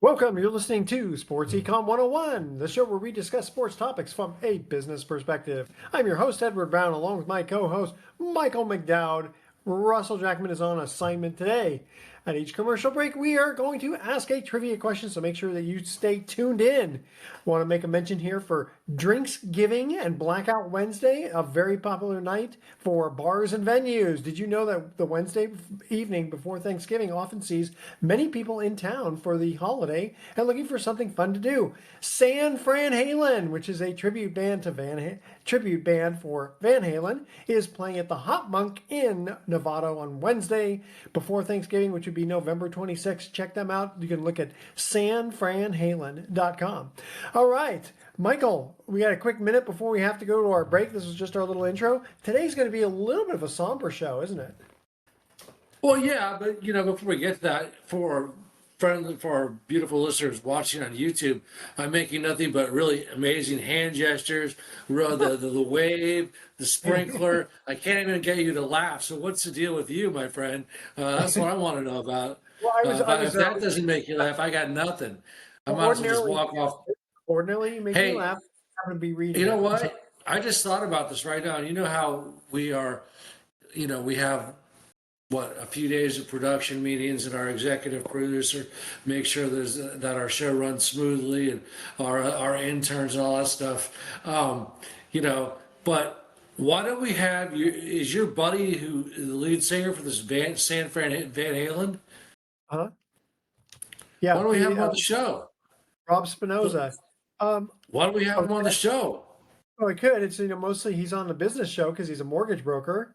Welcome. You're listening to Sports Econ 101, the show where we discuss sports topics from a business perspective. I'm your host, Edward Brown, along with my co host, Michael McDowd. Russell Jackman is on assignment today. At each commercial break, we are going to ask a trivia question, so make sure that you stay tuned in. I want to make a mention here for Drinks Giving and Blackout Wednesday, a very popular night for bars and venues. Did you know that the Wednesday evening before Thanksgiving often sees many people in town for the holiday and looking for something fun to do? San Fran Halen, which is a tribute band for Van Halen, is playing at the Hot Monk in Nevada on Wednesday before Thanksgiving, which would be November 26th. Check them out. You can look at sanfranhalen.com. All right, Michael, we got a quick minute before we have to go to our break. This is just our little intro. Today's going to be a little bit of a somber show, isn't it? Well, yeah, but before we get to that, for our beautiful listeners watching on YouTube, I'm making nothing but really amazing hand gestures, the wave, the sprinkler. I can't even get you to laugh. So what's the deal with you, my friend? That's what I want to know about. Well, If that doesn't make you laugh, I got nothing. I might as well just walk off. Ordinarily, you make me Hey, laugh. I'm going to be reading. you know what? I just thought about this right now. And you know how we are, we have a few days of production meetings, and our executive producer makes sure that our show runs smoothly, and our interns and all that stuff. But why don't we have you? Is your buddy the lead singer for this San Fran Van Halen? Huh? Yeah. Why don't we have him on the show? Rob Spinoza. Why don't we have him on the show? Oh, I could. It's mostly he's on the business show because he's a mortgage broker.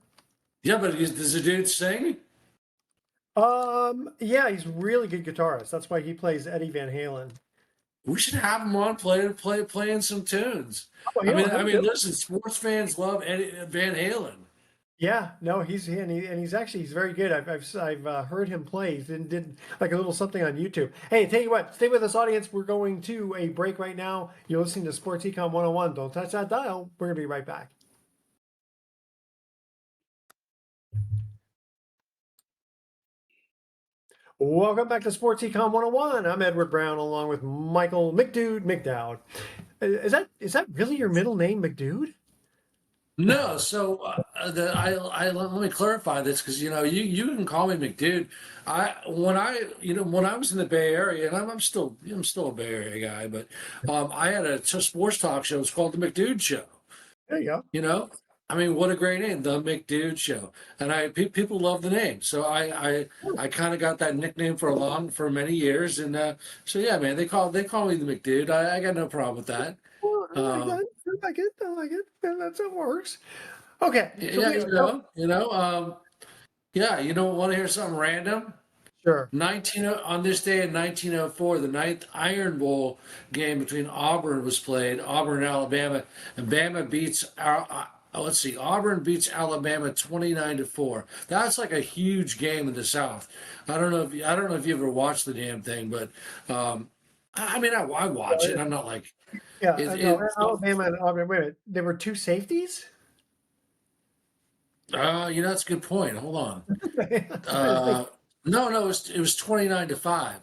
Yeah, but does the dude sing? Yeah, he's a really good guitarist. That's why he plays Eddie Van Halen. We should have him on playing some tunes. Oh, Listen, sports fans love Van Halen. Yeah, no, he's very good. I've heard him play. He did like a little something on YouTube. Hey, tell you what, stay with us, audience. We're going to a break right now. You're listening to Sports Econ 101. Don't touch that dial. We're gonna be right back. Welcome back to Sports Econ 101. I'm Edward Brown, along with Michael McDowd. Is that really your middle name, McDude? No, so let me clarify this, because you can call me McDude. When I was in the Bay Area, and I'm still a Bay Area guy, but I had a sports talk show. It's called the McDude Show. There you go. What a great name, the McDude Show, and people love the name. So I kind of got that nickname for many years, and so yeah, man, they call me the McDude. I got no problem with that. Well, I like it. I like it. That's how it works. Okay. So Yeah, want to hear something random? Sure. On this day in 1904, the ninth Iron Bowl game between Auburn was played. Auburn and Alabama, and Bama beats Auburn beats Alabama 29-4. That's like a huge game in the South. I don't know if you ever watched the damn thing, but I watch it. I'm not like. Yeah, Alabama and Auburn. Wait a minute, there were two safeties. That's a good point. Hold on. No, it was 29-5.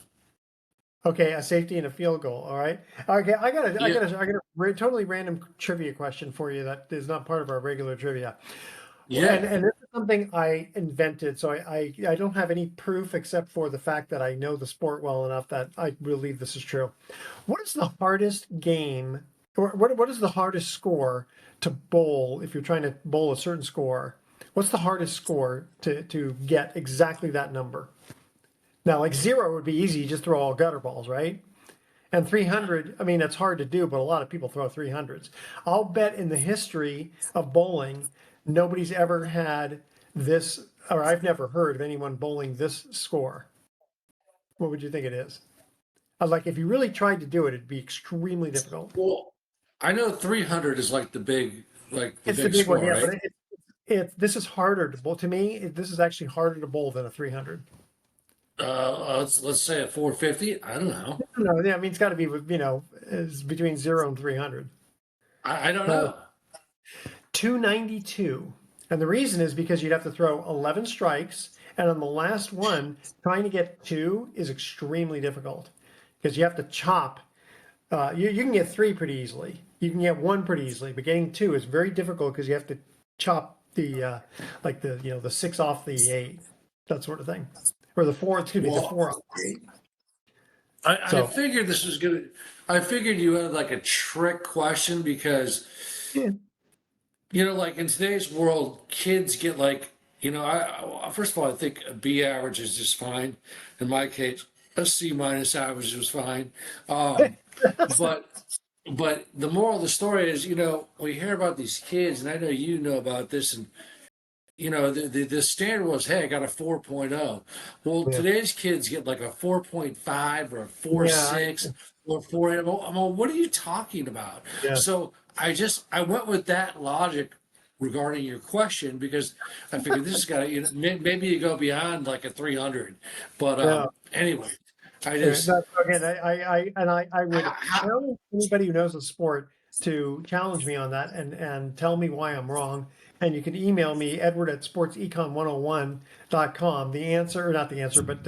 Okay, a safety and a field goal. All right. Okay, I got a totally random trivia question for you that is not part of our regular trivia. Yeah. And this is something I invented, so I don't have any proof except for the fact that I know the sport well enough that I believe this is true. What is the hardest game, or what is the hardest score to bowl if you're trying to bowl a certain score? What's the hardest score to get exactly that number? Now, like 0 would be easy. You just throw all gutter balls, right? And 300, it's hard to do, but a lot of people throw 300s. I'll bet in the history of bowling, nobody's ever had this, or I've never heard of anyone bowling this score. What would you think it is? Like, if you really tried to do it, it'd be extremely difficult. Well, I know 300 is like the big, it's the big score, one, yeah. Right? But this is harder to bowl. To me, this is actually harder to bowl than a 300. Let's say a 450. I don't know. No, yeah, it's got to be is between 0 and 300. I don't know. 292, and the reason is because you'd have to throw 11 strikes, and on the last one, trying to get 2 is extremely difficult. because you have to chop. You can get three pretty easily. You can get one pretty easily, but getting two is very difficult because you have to chop the like the six off the eight, that sort of thing, or the four. Excuse me, the Well, four off the eight. I So figured this was gonna. I figured you had like a trick question because yeah, like in today's world, kids get like first of all, I think a B average is just fine. In my case, a C minus average was fine. Um, but but the moral of the story is, we hear about these kids, and I know you know about this, and the standard was, hey, I got a 4.0. Well, yeah, today's kids get like a 4.5 or a yeah, 4.6 or 4.8. I'm like, what are you talking about? yeah, So I went with that logic regarding your question because I figured this has got to, maybe you go beyond like a 300. But yeah. anyway, I Yeah, just, that's, again, I would how, challenge anybody who knows the sport to challenge me on that and tell me why I'm wrong. And you can email me, Edward at sportsecon101.com. The answer, or not the answer, but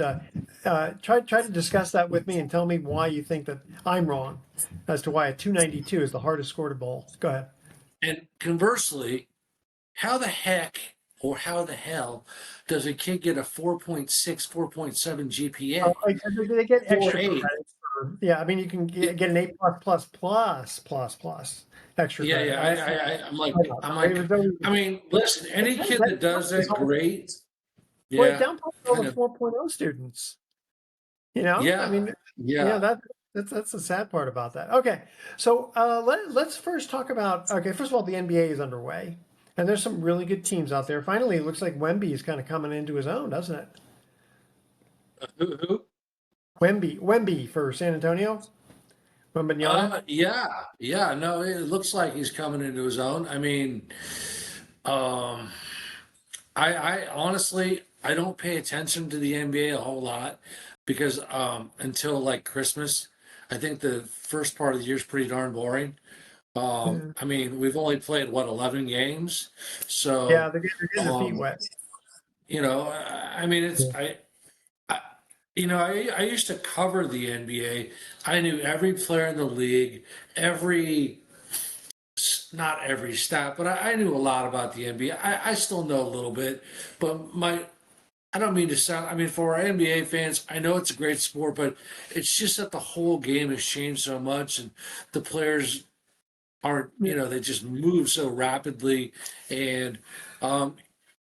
try to discuss that with me and tell me why you think that I'm wrong as to why a 292 is the hardest score to bowl. Go ahead. and conversely, how the heck or how the hell does a kid get a 4.6, 4.7 GPA? Like, they get extra 4.8. credit for, yeah, I mean, you can get an A plus extra Yeah, credit. yeah. I'm I like, know. I'm It like, was always, I mean, listen, any kid that does this that, whole great. Well, it Yeah, downplays all kind the of. 4.0 students. I Yeah, mean, yeah. that's the sad part about that. Okay, so let's first talk about. Okay, first of all, the NBA is underway, and there's some really good teams out there. Finally, it looks like Wemby is kind of coming into his own, doesn't it? Who? Wemby for San Antonio, Wembanyama. Yeah, yeah. No, it looks like he's coming into his own. I mean, um, I honestly, I don't pay attention to the NBA a whole lot because until like Christmas, I think the first part of the year is pretty darn boring. Yeah, I mean, we've only played what 11 games, yeah, so they're getting their feet um, wet. I mean, Yeah, I I used to cover the NBA. I knew every player in the league, every not every stat, but I knew a lot about the NBA. I still know a little bit, but I don't mean to sound. I mean, for our NBA fans, I know it's a great sport, but it's just that the whole game has changed so much, and the players aren't. yeah, They just move so rapidly, and um,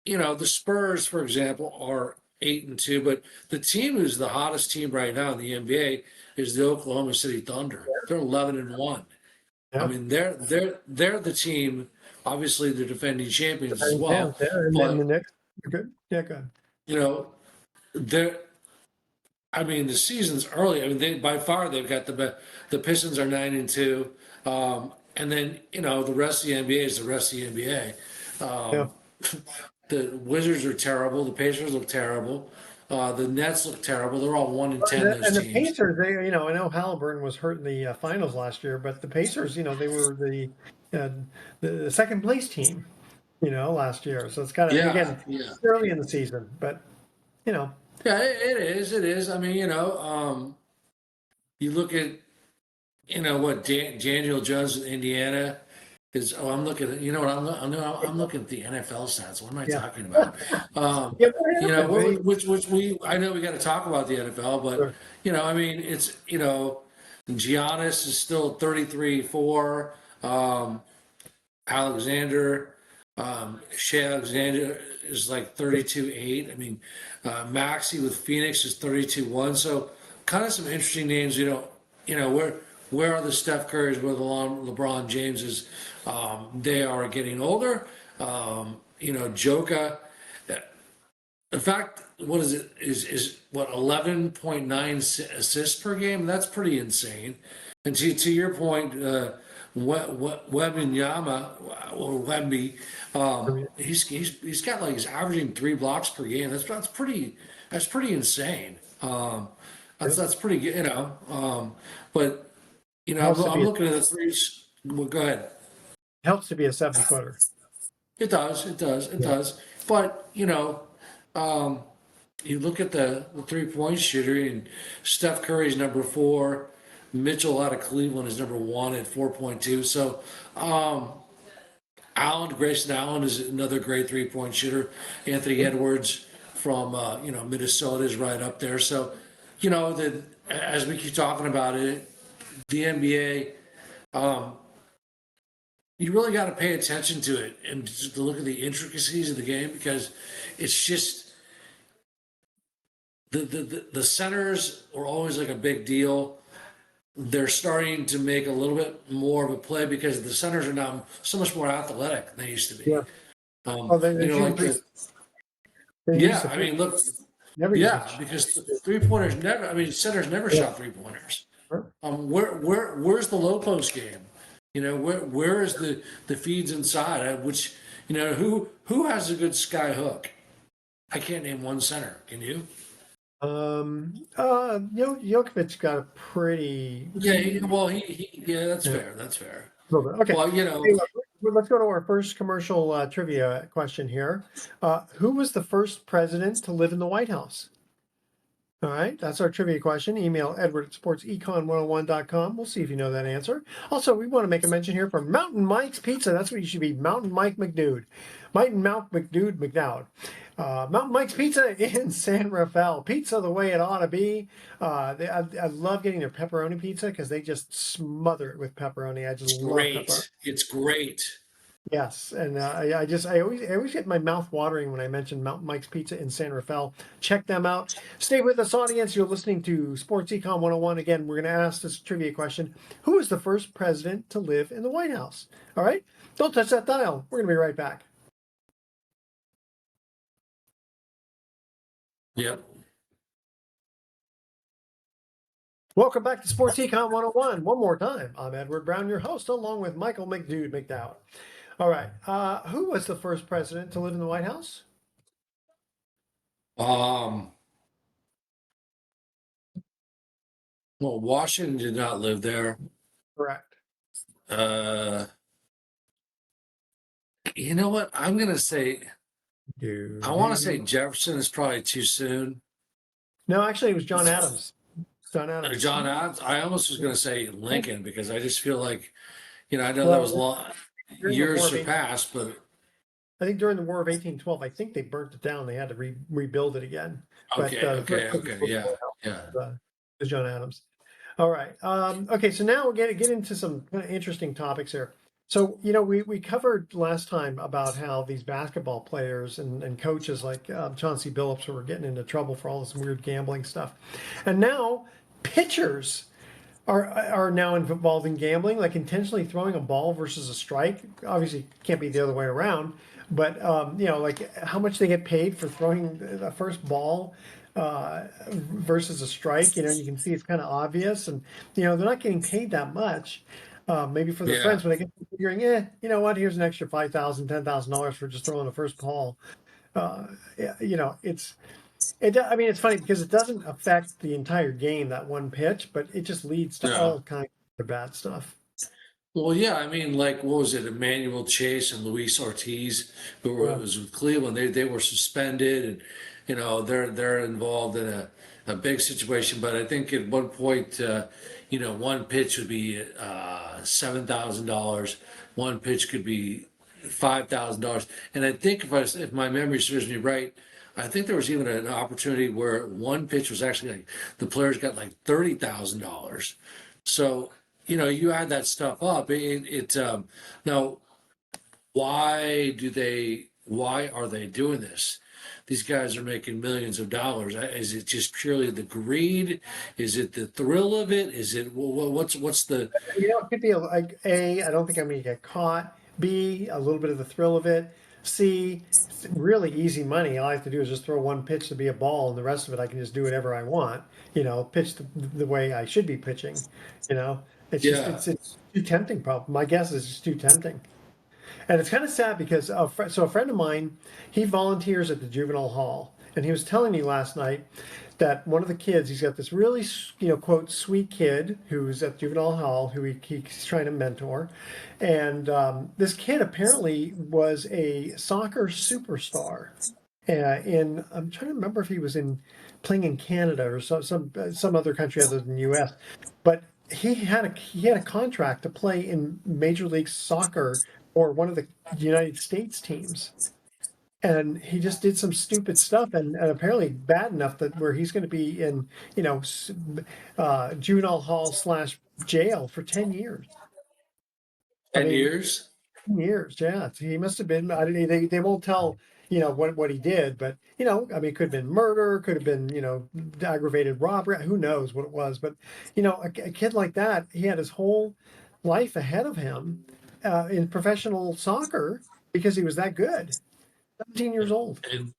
the Spurs, for example, are 8-2, but the team who's the hottest team right now in the NBA is the Oklahoma City Thunder. They're 11-1. I yeah. mean, they're the team. Obviously, they're defending champions as Defending champs, well, yeah, and then the but Knicks. Good, yeah, good. you know, they're. I mean, the season's early. I mean, by far they've got the Pistons are 9-2, and then the rest of the NBA is the rest of the NBA. Yeah. The Wizards are terrible. The Pacers look terrible. The Nets look terrible. They're all 1-10. Those And the teams. Pacers, I know Halliburton was hurt in the finals last year, but the Pacers, they were uh, the second place team, last year. So it's kind of Yeah, again yeah, early in the season, but you know, yeah. It is. It is. I mean, you look at what Daniel Jones in Indiana is. Oh, I'm looking at. You know what? I'm looking at the NFL stats. What am I yeah, talking about? Um, yeah. What happened? which we. I know we got to talk about the NFL, but Sure. I mean, it's Giannis is still 33-4. Alexander, Shea Alexander is like 32-8. I mean, Maxi with Phoenix is 32-1. So kind of some interesting names. Where are the Steph Currys, where the LeBron Jameses? They are getting older. Joker. In fact, what is it? Is what 11.9 assists per game? That's pretty insane. And to your point, Wembanyama or Wemby, he's got like he's averaging 3 blocks per game. That's pretty insane. That's pretty good, but Helps to I'm be looking at the threes. Well, go ahead. helps to be a 7-footer. It does. It does. It Yeah. does. But you look at the 3-point shooter, and Steph Curry's number 4. Mitchell out of Cleveland is number 1 at 4.2. So, Grayson Allen is another great 3-point shooter. Anthony Edwards from Minnesota is right up there. So, as we keep talking about it, the NBA, you really got to pay attention to it and to look at the intricacies of the game, because it's just the centers are always like a big deal. They're starting to make a little bit more of a play because the centers are now so much more athletic than they used to be. Yeah. Oh, they shoot Like three. They used yeah, to I mean, look, never used yeah, to. because 3-pointers never, I mean, centers never Yeah. shot 3-pointers. Sure. Where's the low post game? Where is the feeds inside? Which, who has a good sky hook? I can't name one center. Can you? Jokic got a pretty Yeah, well, yeah, that's yeah, fair. That's fair. little bit. Okay. Well, Hey, let's go to our first commercial trivia question here. Who was the first president to live in the White House? All right, that's our trivia question. Email edward@sportsecon101.com. We'll see if you know that answer. Also, we want to make a mention here for Mountain Mike's Pizza. That's what you should be, Mountain Mike McDude. Mount McDude McDowd. Mountain Mike's Pizza in San Rafael. Pizza the way it ought to be. I love getting their pepperoni pizza because they just smother it with pepperoni. I just love great. pepperoni. It's great. Yes, and I always get my mouth watering when I mention Mountain Mike's Pizza in San Rafael. Check them out. Stay with us, audience. You're listening to Sports Econ 101. Again, we're going to ask this trivia question: who was the first president to live in the White House? All right, don't touch that dial. We're going to be right back. Yep. Welcome back to Sports Econ 101. One more time, I'm Edward Brown, your host, along with Michael McDude McDowd. All right, who was the first president to live in the White House? Well, Washington did not live there. Correct. You know what? I'm gonna say. I want to say Jefferson is probably too soon. No, actually, it was John Adams. John Adams. John Adams. I almost was gonna say Lincoln, because I just feel like, I know that was long years have passed, but I think during the War of 1812, I think they burnt it down. They had to rebuild it again. okay, yeah. Was John Adams. All right. Okay, so now we're going to get into some kind of interesting topics here. So, we covered last time about how these basketball players and coaches like Chauncey Billups were getting into trouble for all this weird gambling stuff. And now pitchers are now involved in gambling, like intentionally throwing a ball versus a strike. Obviously, can't be the other way around. But like how much they get paid for throwing the first ball versus a strike. You can see it's kind of obvious, and they're not getting paid that much. Maybe for the friends, but I get figuring, you know what? Here's an extra $5,000, $10,000 for just throwing the first ball. It's funny because it doesn't affect the entire game, that one pitch, but it just leads to all kinds of bad stuff. Well, yeah, I mean, like, what was it? Emmanuel Chase and Luis Ortiz, who was with Cleveland. They were suspended, and they're involved in a big situation. But I think at one point, one pitch would be $7,000. One pitch could be $5,000. And I think if my memory serves me right, I think there was even an opportunity where one pitch was actually like the players got like $30,000. So you add that stuff up. Now, why are they doing this? These guys are making millions of dollars. Is it just purely the greed? Is it the thrill of it? Is it what's the? It could be like A, I don't think I'm going to get caught. B, a little bit of the thrill of it. C, really easy money. All I have to do is just throw one pitch to be a ball, and the rest of it I can just do whatever I want. Pitch the way I should be pitching. It's just it's too tempting. Problem. My guess is it's too tempting, and it's kind of sad because a friend of mine, he volunteers at the juvenile hall, and he was telling me last night that one of the kids, he's got this really quote sweet kid who's at juvenile hall who he's trying to mentor, and this kid apparently was a soccer superstar. in I'm trying to remember if he was in playing in Canada or some other country other than U.S. But he had a contract to play in Major League Soccer or one of the United States teams, and he just did some stupid stuff and apparently bad enough that where he's going to be in juvenile hall slash jail for 10 years. I 10 mean, years? years, yeah. He must have been. I don't. They won't tell what he did, but I mean, it could have been murder, could have been aggravated robbery. Who knows what it was? But a kid like that, he had his whole life ahead of him in professional soccer because he was that good. 17 years old. And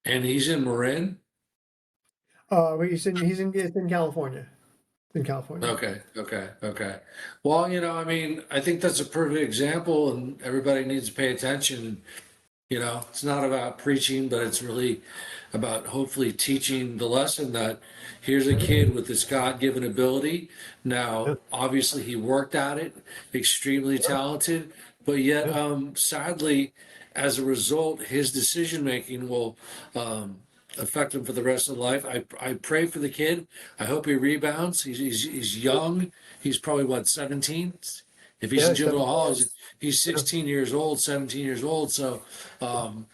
and he's in Marin? It's in California. In California. Okay, okay, okay. Well, I mean, I think that's a perfect example, and everybody needs to pay attention. It's not about preaching, but it's really about hopefully teaching the lesson that here's a kid with this God-given ability. Yeah, Now, obviously, he worked at it, extremely talented, but yet, yeah, sadly, as a result, his decision making will affect him for the rest of life. I pray for the kid. I hope he rebounds. He's young. He's probably what, 17? If he's yeah. in He's juvenile 17. hall, he's Yeah, 16 years old, 17 years old. So, um,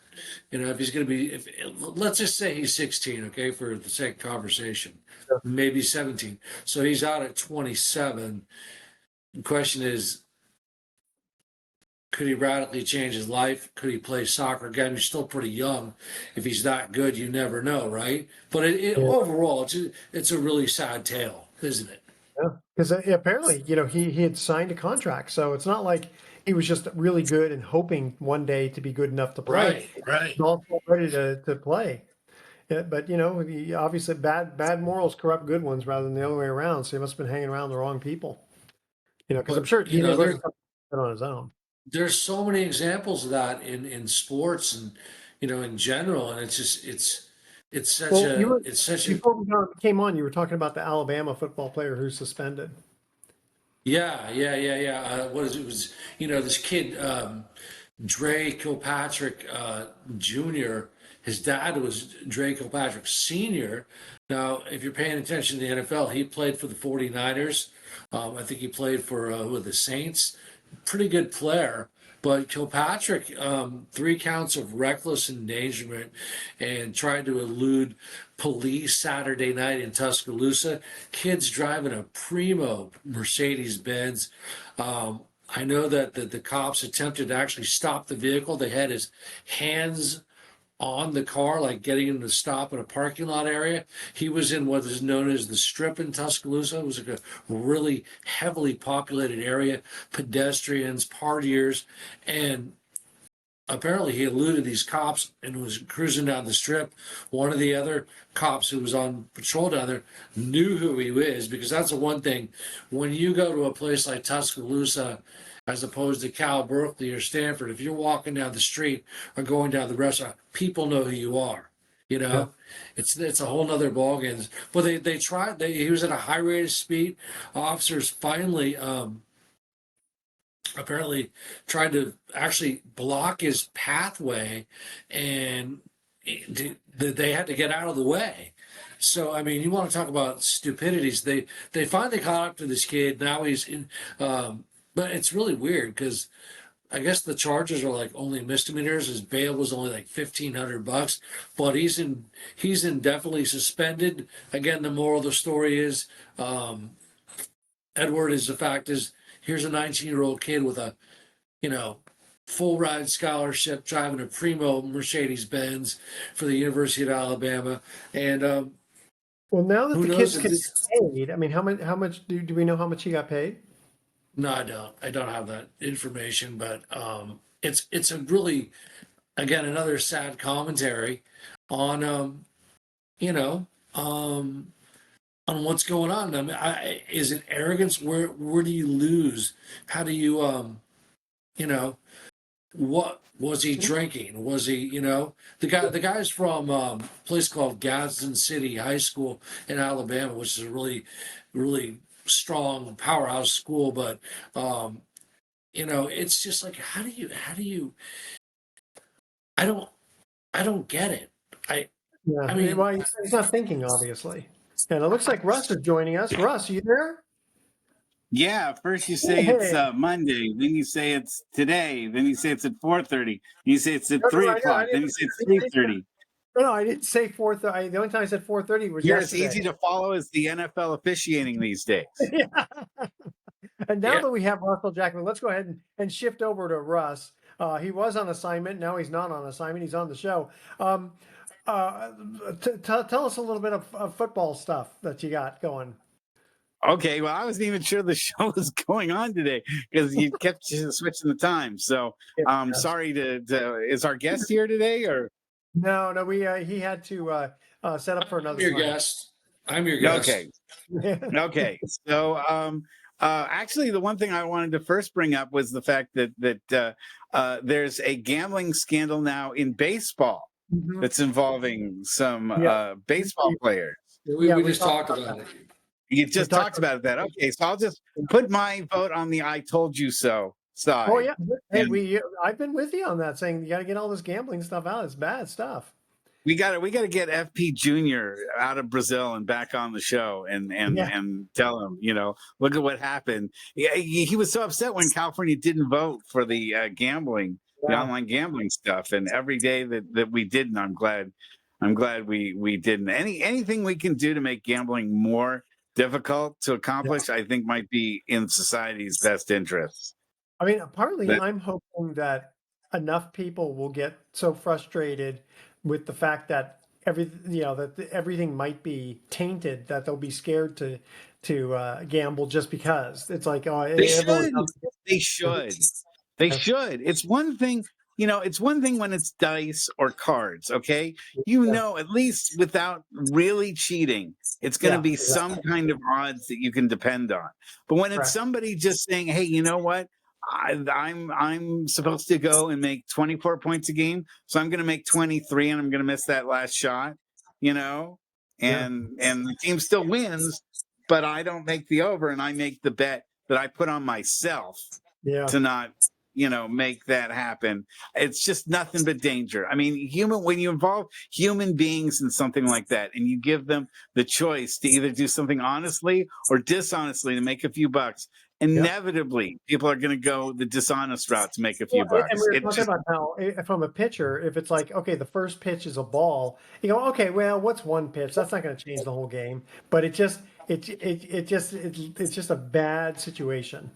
if he's going to be, if let's just say he's 16, okay, for the sake of conversation, maybe 17. So he's out at 27. The question is, could he radically change his life? Could he play soccer again? He's still pretty young. If he's that good, you never know, right? But yeah. overall, it's a really sad tale, isn't it? Yeah, because apparently, he had signed a contract, so it's not like he was just really good and hoping one day to be good enough to play. Right, right. He's also ready to play. Yeah, but he obviously bad morals corrupt good ones rather than the other way around. So he must have been hanging around the wrong people. Because I'm But sure a teenager there is on his own. there's so many examples of that in sports and in general, and it's such Well, you a were it's such a before came on, you were talking about the Alabama football player who's suspended. yeah, yeah, yeah, yeah. What is it? Was this kid Dre Kilpatrick Jr. His dad was Dre Kilpatrick Sr. Now, if you're paying attention to the NFL, he played for the 49ers. I think he played for with the Saints. Pretty good player. But Kilpatrick, 3 counts of reckless endangerment and trying to elude police Saturday night in Tuscaloosa. Kids driving a primo Mercedes Benz. I know that the cops attempted to actually stop the vehicle. They had his hands on the car, like getting him to stop in a parking lot area. He was in what is known as the Strip in Tuscaloosa. It was like a really heavily populated area, pedestrians, partiers, and apparently he eluded these cops and was cruising down the strip. One of the other cops who was on patrol down there knew who he was, because that's the one thing when you go to a place like Tuscaloosa as opposed to Cal Berkeley or Stanford, if you're walking down the street or going down the restaurant, people know who you are. you Yeah. know it's a whole nother ballgame. But they tried, he was at a high rate of speed. Officers finally apparently tried to actually block his pathway, and they had to get out of the way. So I mean, you want to talk about stupidities? They finally caught up to this kid. Now he's in, but it's really weird because I guess the charges are like only misdemeanors. His bail was only like $1,500, but he's indefinitely suspended. Again, the moral of the story is, Edward, is the fact is, here's a 19-year-old kid with a you know full ride scholarship, driving a primo Mercedes Benz for the University of Alabama, and Well, now that who the knows kids if get this. paid, I mean, how much do we know how much he got paid? No, I don't have that information, but it's a really, again, another sad commentary on you know um on what's going on. I mean, is it arrogance? Where do you lose? How do you you know what was he drinking? Was he, the guy's from a place called Gadsden City High School in Alabama, which is a really, really strong powerhouse school. But it's just like, how do you, I don't, I don't get it. I Yeah. I mean, Well, he's not thinking, obviously. And it looks like Russ is joining us. Russ, you there? Yeah, first you say it's Hey. Monday, then you say it's today, then you say it's at 4:30, you say it's at No, no, three I know. I o'clock, then you say it's 3:30. no, I didn't say 4:30. The only time I said 4:30 was You're as yesterday. easy to follow as the NFL officiating these days. Yeah. And now yeah. that we have Russell Jackman, let's go ahead and shift over to Russ. He was on assignment. Now he's not on assignment. He's on the show. Um, uh, tell us a little bit of football stuff that you got going. Okay, well, I wasn't even sure the show was going on today because you kept switching the time. So I'm Yes. sorry is our guest here today or? No, no, he had to set up for I'm another your time. guest. I'm your guest. Okay. Okay. So, actually, the one thing I wanted to first bring up was the fact that there's a gambling scandal now in baseball Mhm. that's involving some Yeah, baseball players. We, yeah, we we just talked talked about about that. it. You We just talked talked about that. Okay, so I'll just put my vote on the "I told you so" Oh side, yeah. Hey, and I've been with you on that, saying you got to get all this gambling stuff out. It's bad stuff. we got to get FP Junior out of Brazil and back on the show Yeah, and tell him, look at what happened. Yeah, he was so upset when California didn't vote for the gambling, the yeah, online gambling stuff, and every day that we didn't, I'm glad we didn't. Anything we can do to make gambling more difficult to yeah. accomplish, I think might be in society's best interests. I mean, partly That I'm hoping that enough people will get so frustrated with the fact that everything might be tainted that they'll be scared to gamble just because it's like, oh, they everyone's should. out They there. should. They Yeah, should. It's one thing when it's dice or cards, okay? yeah, At least without really cheating, it's going to yeah, be exactly. some kind of odds that you can depend on. But when it's Correct. somebody just saying, "Hey, you know what? I'm supposed to go and make 24 points a game, so I'm going to make 23 and I'm going to miss that last shot," you know? Yeah, And the team still wins, but I don't make the over and I make the bet that I put on myself yeah, to not make that happen. It's just nothing but danger. I mean, when you involve human beings in something like that and you give them the choice to either do something honestly or dishonestly to make a few bucks, yeah. inevitably people are going to go the dishonest route to make a Well, few and bucks. we were It talking just about how from a pitcher, if it's like, okay, the first pitch is a ball, you go, okay, well, what's one pitch? That's not going to change the whole game. But it's just a bad situation.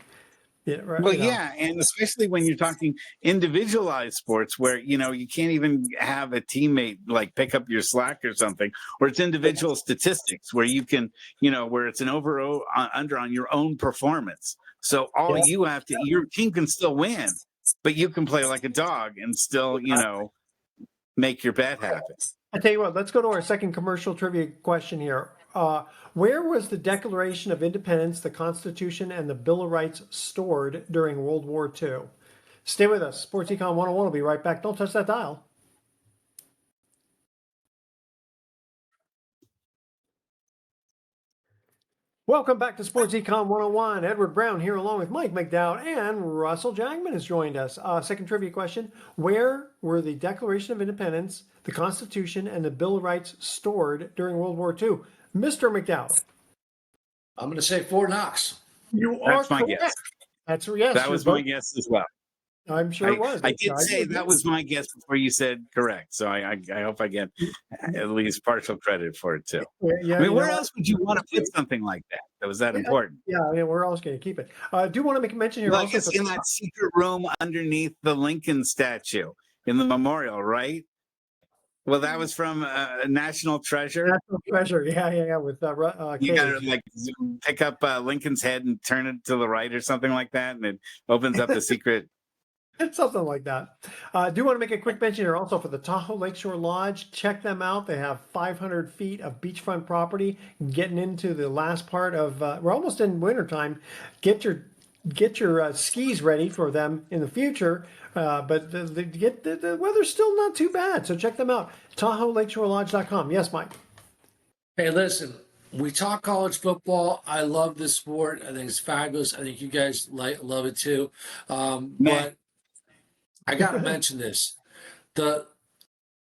Yeah, right. Well, yeah, and especially when you're talking individualized sports where, you can't even have a teammate like pick up your slack or something, or it's individual statistics where you can, where it's an under on your own performance. So all Yeah. your team can still win, but you can play like a dog and still, make your bet happen. I tell you what, let's go to our second commercial trivia question here. Where was the Declaration of Independence, the Constitution, and the Bill of Rights stored during World War II? Stay with us. Sports Econ 101 will be right back. Don't touch that dial. Welcome back to Sports Econ 101. Edward Brown here along with Mike McDowd and Russell Jackman has joined us. Second trivia question. Where were the Declaration of Independence, the Constitution, and the Bill of Rights stored during World War II? Mr. McDowd. I'm going to say Fort Knox. You are That's my guess. correct. That's yes, That you're was my both. guess as well. I'm sure it I was. I did I say did. that was my guess before you said correct. So I hope I get at least partial credit for it too. Yeah, I mean, you know where what? else would you want to put something like that? That was that Yeah, important. yeah, we're always going to keep it. I do want to make a mention here Well, I also guess for in that secret room underneath the Lincoln statue in the memorial, right? Well, that was from National Treasure. National Treasure. Yeah, yeah, yeah, with You got to Cage. like pick up Lincoln's head and turn it to the right or something like that, and it opens up the secret. Something like that. I do want to make a quick mention here also for the Tahoe Lakeshore Lodge. Check them out. They have 500 feet of beachfront property. Getting into the last part of, we're almost in wintertime. Get your skis ready for them in the future. But the weather's still not too bad. So check them out. TahoeLakeshoreLodge.com. Yes, Mike. Hey, listen, we talk college football. I love this sport. I think it's fabulous. I think you guys love it too. Meh. But I got to mention this. The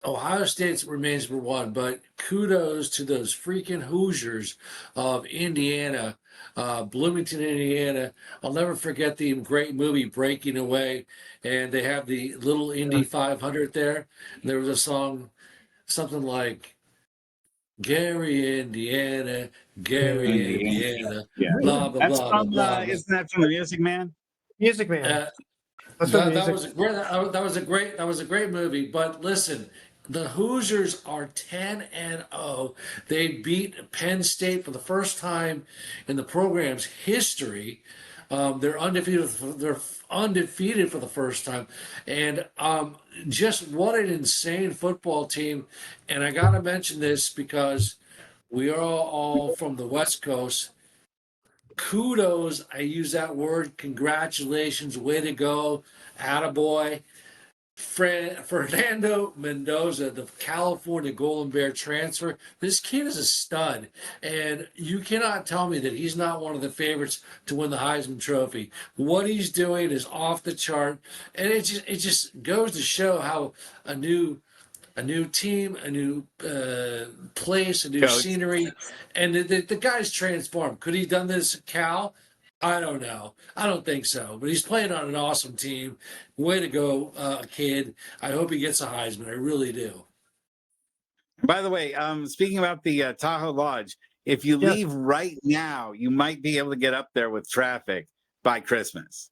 Ohio State remains number one, but kudos to those freaking Hoosiers of Indiana, Bloomington, Indiana. I'll never forget the great movie Breaking Away, and they have the little Yeah. Indy 500 there. And there was a song, something like Gary, Indiana, Gary, Indiana. Indiana, Yeah. blah blah That's blah blah from, blah. isn't that from the Music Man? Music Man. Uh, That's what that music. was a great that was a great movie. But listen, the Hoosiers are 10-0. They beat Penn State for the first time in the program's history. They're undefeated. They're undefeated for the first time, and just what an insane football team. And I got to mention this because we are all from the West Coast. Kudos, I use that word. Congratulations, way to go, attaboy. Fernando Mendoza, the California Golden Bear transfer. This kid is a stud, and you cannot tell me that he's not one of the favorites to win the Heisman Trophy. What he's doing is off the chart, and it just goes to show how a new team, a new place, a new Coach. scenery, and the guy's transformed. Could he done this at Cal? I don't know. I don't think so. But he's playing on an awesome team. Way to go, kid. I hope he gets a Heisman. I really do. By the way, speaking about the Tahoe Lodge, if you Yes. leave right now, you might be able to get up there with traffic by Christmas.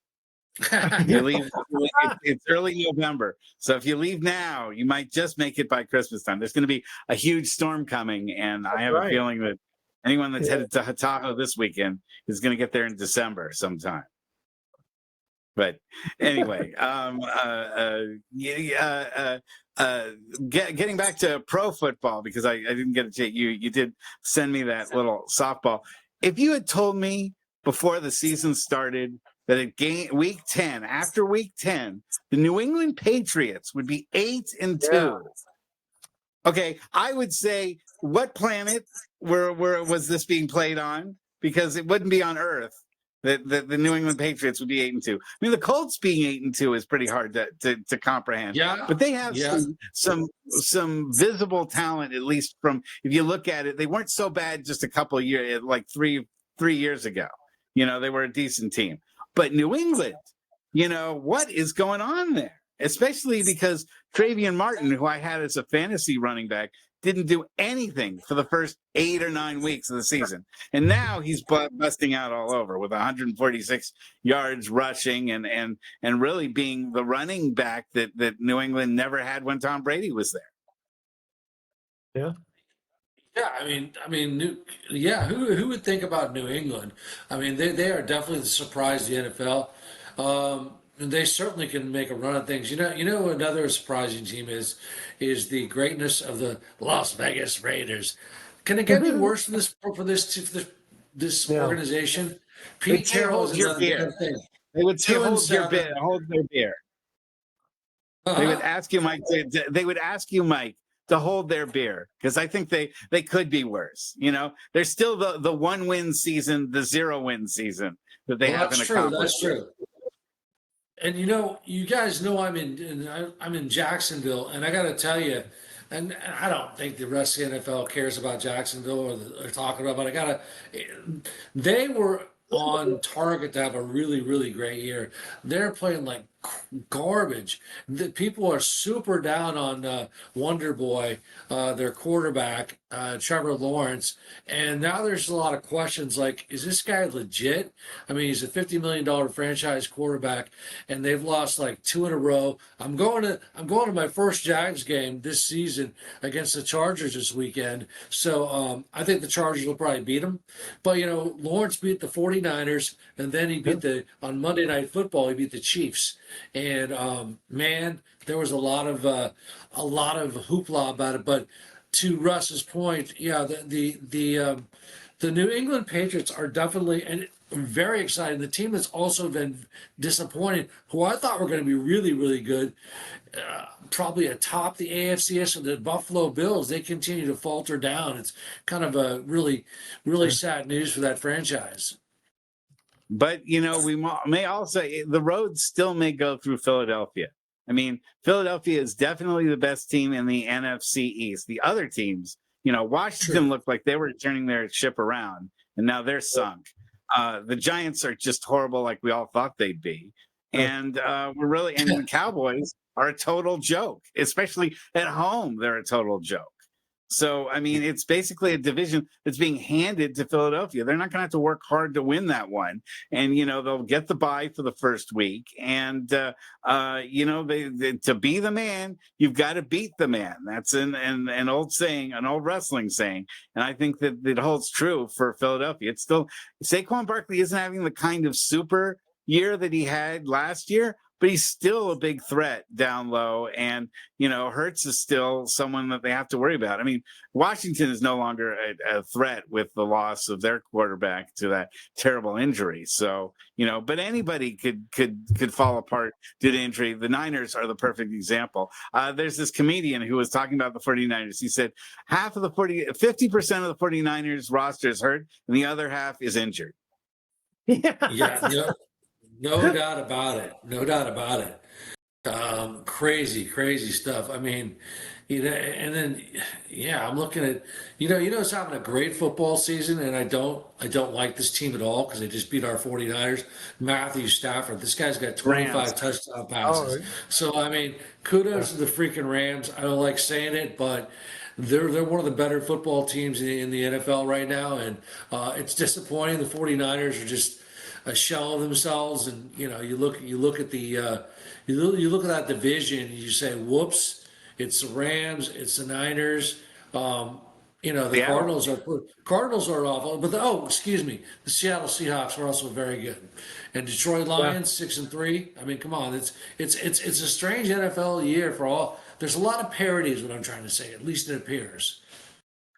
You leave, it's early November. So if you leave now, you might just make it by Christmas time. There's going to be a huge storm coming, and I have a Right. feeling that anyone that's Yeah. headed to Tahoe this weekend is going to get there in December sometime. But anyway, getting back to pro football, because I didn't get to you did send me that little softball. If you had told me before the season started that week 10, after week 10, the New England Patriots would be 8-2. Yeah. Okay, I would say, what planet where was this being played on? Because it wouldn't be on Earth that the New England Patriots would be 8-2. I mean, the Colts being 8-2 is pretty hard to comprehend. Yeah. But they have Yeah. some visible talent, at least from, if you look at it, they weren't so bad just a couple of years, like three years ago. You know, they were a decent team. But New England, what is going on there? Especially because Travian Martin, who I had as a fantasy running back, didn't do anything for the first 8 or 9 weeks of the season. And now he's busting out all over with 146 yards rushing and really being the running back that New England never had when Tom Brady was there. Yeah. Yeah, who would think about New England? I mean, they are definitely the surprise of the NFL. And they certainly can make a run at things. Another surprising team is the greatness of the Las Vegas Raiders. Can it get any worse than this for this Yeah. organization? They'd Pete say, Carroll hold is your another beer. damn thing. They would say, 2 and hold your 7. beer, hold their beer. They would ask you, Mike. They would ask you, Mike, to hold their beer, because I think they could be worse. There's still the 1-win season, the 0-win season that they haven't accomplished. That's true. And you guys know I'm in Jacksonville, and I got to tell you, and I don't think the rest of the NFL cares about Jacksonville or talking about, but they were on target to have a really, really great year. They're playing like garbage. The people are super down on Wonder Boy, their quarterback, Trevor Lawrence, and now there's a lot of questions like, is this guy legit? I mean, he's a $50 million franchise quarterback, and they've lost like 2 in a row. I'm going to my first Jags game this season against the Chargers this weekend, so I think the Chargers will probably beat them. But Lawrence beat the 49ers, and then he beat on Monday Night Football, he beat the Chiefs. And man, there was a lot of hoopla about it. But to Russ's point, yeah, the New England Patriots are definitely and very exciting. The team that's also been disappointing, who I thought were going to be really, really good, probably atop the AFCS, and the Buffalo Bills. They continue to falter down. It's kind of a really, really sad news for that franchise. But we may also, the road still may go through Philadelphia, I mean, Philadelphia is definitely the best team in the NFC East. The other teams, True. Washington looked like they were turning their ship around, and now they're sunk. The Giants are just horrible, like we all thought they'd be. And and the Cowboys are a total joke, especially at home. They're a total joke. So, I mean, it's basically a division that's being handed to Philadelphia. They're not going to have to work hard to win that one. And, they'll get the bye for the first week. And, to be the man, you've got to beat the man. That's an old saying, an old wrestling saying. And I think that it holds true for Philadelphia. It's still, Saquon Barkley isn't having the kind of super year that he had last year, but he's still a big threat down low. And, Hurts is still someone that they have to worry about. I mean, Washington is no longer a threat with the loss of their quarterback to that terrible injury. So, but anybody could fall apart due to injury. The Niners are the perfect example. There's this comedian who was talking about the 49ers. He said 50% of the 49ers roster is hurt and the other half is injured. Yeah, no doubt about it. No doubt about it. Crazy, crazy stuff. I mean, and then I'm looking at it's having a great football season, and I don't like this team at all because they just beat our 49ers. Matthew Stafford, this guy's got 25 Rams. touchdown passes. Oh, So I mean, kudos to the freaking Rams. I don't like saying it, but they're one of the better football teams in the NFL right now, and it's disappointing. The 49ers are just a shell of themselves, and you look at the you look at that division and you say, whoops, it's the Rams, it's the Niners. The Yeah. Cardinals are awful, but excuse me, the Seattle Seahawks are also very good, and Detroit Lions 6-3. I mean, come on, it's a strange NFL year for all. There's a lot of parity, is what I'm trying to say. At least it appears.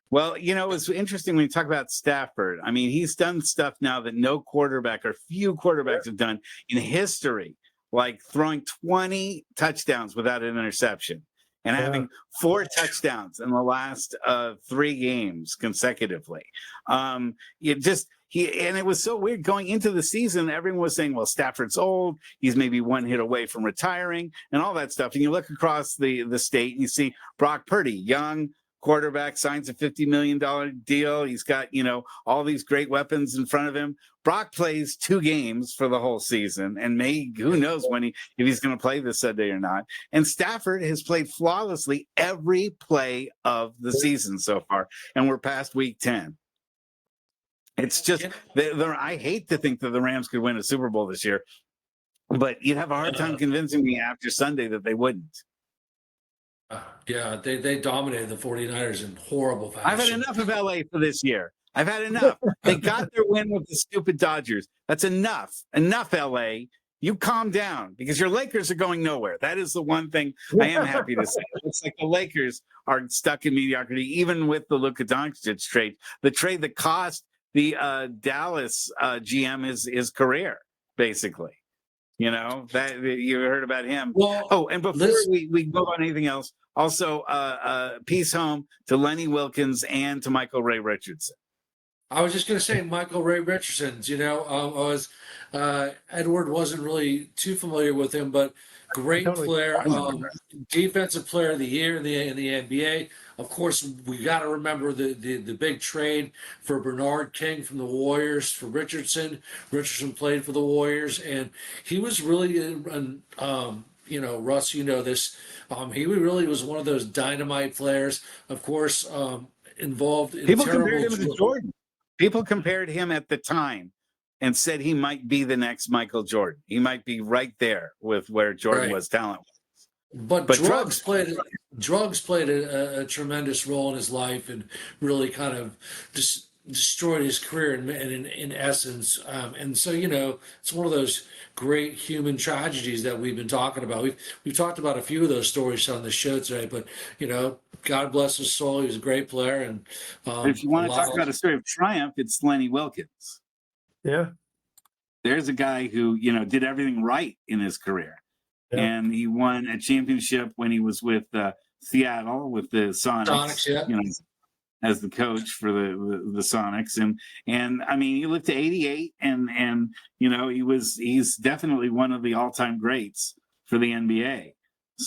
Well, it's interesting when you talk about Stafford. I mean, he's done stuff now that no quarterback or few quarterbacks have done in history, like throwing 20 touchdowns without an interception and having 4 touchdowns in the last 3 games consecutively. It was so weird going into the season. Everyone was saying, well, Stafford's old. He's maybe one hit away from retiring and all that stuff. And you look across the state and you see Brock Purdy, young quarterback, signs a $50 million deal. He's got, all these great weapons in front of him. Brock plays 2 games for the whole season, and who knows if he's going to play this Sunday or not. And Stafford has played flawlessly every play of the season so far, and we're past week 10. It's just, I hate to think that the Rams could win a Super Bowl this year, but you'd have a hard time convincing me after Sunday that they wouldn't. Yeah, they dominated the 49ers in horrible fashion. I've had enough of LA for this year. I've had enough. They got their win with the stupid Dodgers. That's enough. Enough, LA. You calm down because your Lakers are going nowhere. That is the one thing I am happy to say. It looks like the Lakers are stuck in mediocrity, even with the Luka Doncic trade. The trade that cost the Dallas GM his career, basically. That you heard about him. Well, and before we go on anything else, also peace home to Lenny Wilkins and to Michael Ray Richardson. I was just going to say Michael Ray Richardson. Edward wasn't really too familiar with him, but great player, defensive player of the year in the NBA. Of course, we got to remember the big trade for Bernard King from the Warriors for Richardson. Richardson played for the Warriors, and he was really, Russ, this. He really was one of those dynamite players. Of course, involved in People terrible. Compared him to Jordan. People compared him at the time and said he might be the next Michael Jordan. He might be right there with where Jordan was talent. But drugs played a tremendous role in his life and really kind of just destroyed his career in essence. And so, it's one of those great human tragedies that we've been talking about. We've talked about a few of those stories on the show today, but, God bless his soul. He was a great player. And if you want to talk about a story of triumph, it's Lenny Wilkins. Yeah. There's a guy who, did everything right in his career. Yeah. And he won a championship when he was with Seattle with the Sonics, as the coach for the Sonics. And I mean, he lived to 88 and he's definitely one of the all-time greats for the NBA.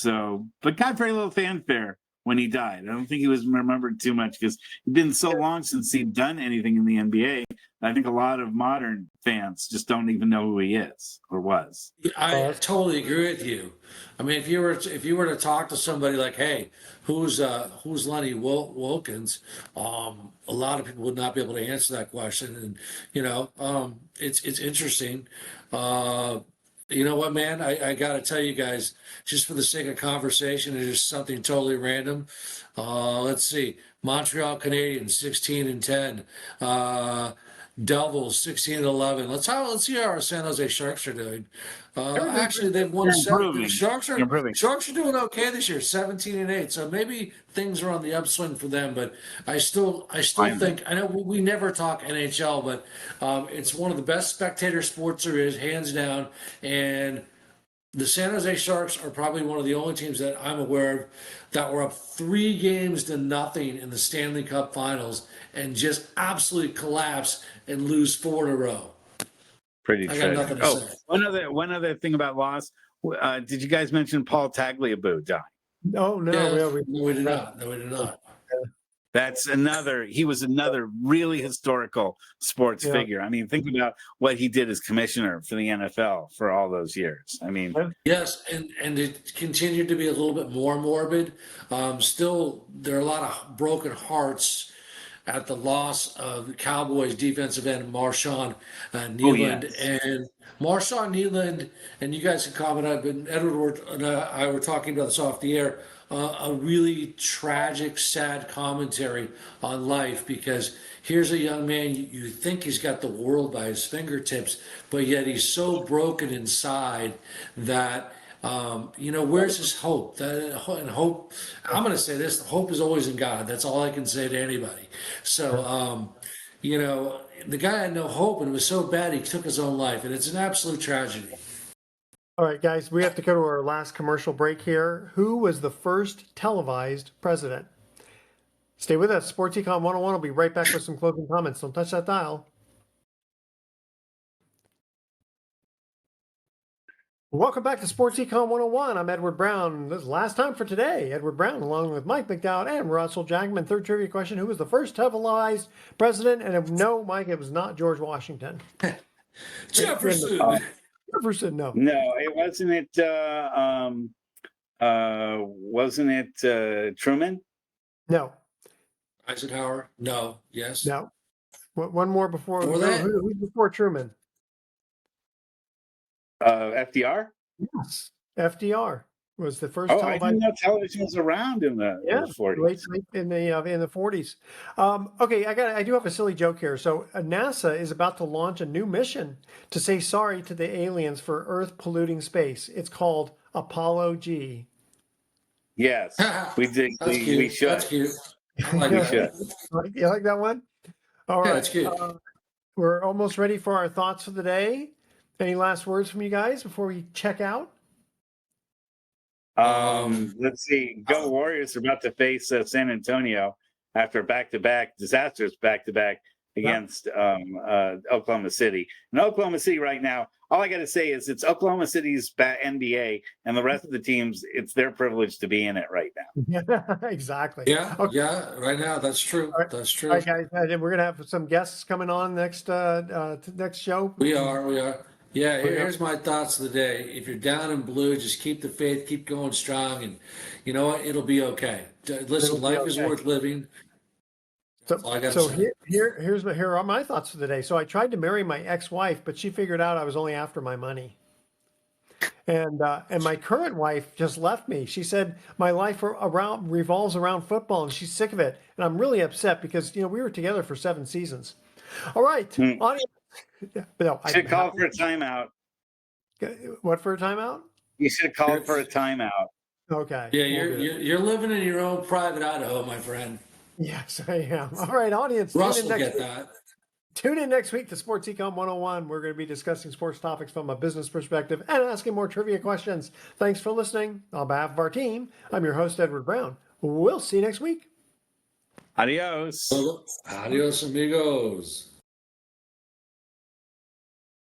So, but got very little fanfare when he died. I don't think he was remembered too much because it'd been so long since he'd done anything in the NBA. I think a lot of modern fans just don't even know who he is or was. I totally agree with you. I mean, if you were to talk to somebody like, "Hey, who's Lenny Wilkins?" A lot of people would not be able to answer that question, and it's interesting. Uh, you know what, man? I got to tell you guys, just for the sake of conversation, it is something totally random. Let's see. Montreal Canadiens 16-10. Devils 16-11. Let's see how our San Jose Sharks are doing. Actually, they've won They're seven. improving. Sharks They're are improving. Sharks are doing okay this year, 17-8. So maybe things are on the upswing for them. But I still think I know we never talk NHL, but it's one of the best spectator sports there is, hands down. And the San Jose Sharks are probably one of the only teams that I'm aware of that were up 3-0 in the Stanley Cup Finals and just absolutely collapse and lose 4 in a row. Pretty I got tragic. nothing to Oh, say. one other thing about loss. Did you guys mention Paul Tagliabue died? Oh no, Yeah, we no, we did not. No, we did not. He was another really historical sports figure. I mean, think about what he did as commissioner for the NFL for all those years. I mean, Yes, and it continued to be a little bit more morbid. Still, there are a lot of broken hearts at the loss of the Cowboys defensive end Marshawn Nealand. And Marshawn Nealand, and you guys can comment on it, but Edward and I were talking about this off the air, a really tragic, sad commentary on life, because here's a young man, you think he's got the world by his fingertips, but yet he's so broken inside that where's his hope? And hope, I'm going to say this: hope is always in God. That's all I can say to anybody. So, the guy had no hope, and it was so bad he took his own life, and it's an absolute tragedy. All right, guys, we have to go to our last commercial break here. Who was the first televised president? Stay with us. Sports Econ 101 will be right back with some closing comments. Don't touch that dial. Welcome back to Sports Econ 101. I'm Edward Brown. This is the last time for today. Edward Brown, along with Mike McDowd and Russell Jackman. Third trivia question: who was the first televised president? And if no, Mike, it was not George Washington. Jefferson. Jefferson, no. No, it wasn't. Wasn't it Truman? No. Eisenhower? No. Yes. No. One more before. Who's before Truman? FDR? Yes. FDR was the first. I didn't know television was around in the 40s. Late in the 40s. Okay, I do have a silly joke here. So NASA is about to launch a new mission to say sorry to the aliens for Earth polluting space. It's called Apollo G. Yes, we did. We should. That's cute. I like that. You like that one? All right. That's cute. We're almost ready for our thoughts for the day. Any last words from you guys before we check out? Let's see. Go Warriors are about to face San Antonio after disastrous back-to-back against Oklahoma City. And Oklahoma City right now, all I got to say is it's Oklahoma City's NBA, and the rest of the teams, it's their privilege to be in it right now. Yeah, exactly. Yeah, yeah. Right now, that's true. Right. That's true. All right, guys, and we're gonna have some guests coming on next show. We are. Yeah, here's my thoughts of the day. If you're down in blue, just keep the faith, keep going strong, and you know what? It'll be okay. Listen, life is worth living. So here are my thoughts for the day. So I tried to marry my ex-wife, but she figured out I was only after my money. And my current wife just left me. She said my life revolves around football, and she's sick of it. And I'm really upset because we were together for 7 seasons. All right, audience. No, you should call for a timeout. What, for a timeout? You should have called for a timeout. Okay. Yeah, you're living in your own private Idaho, my friend. Yes, I am. All right, audience. Russell get that. Tune in next week to Sports Econ 101. We're going to be discussing sports topics from a business perspective and asking more trivia questions. Thanks for listening. On behalf of our team, I'm your host, Edward Brown. We'll see you next week. Adios. Adios, amigos.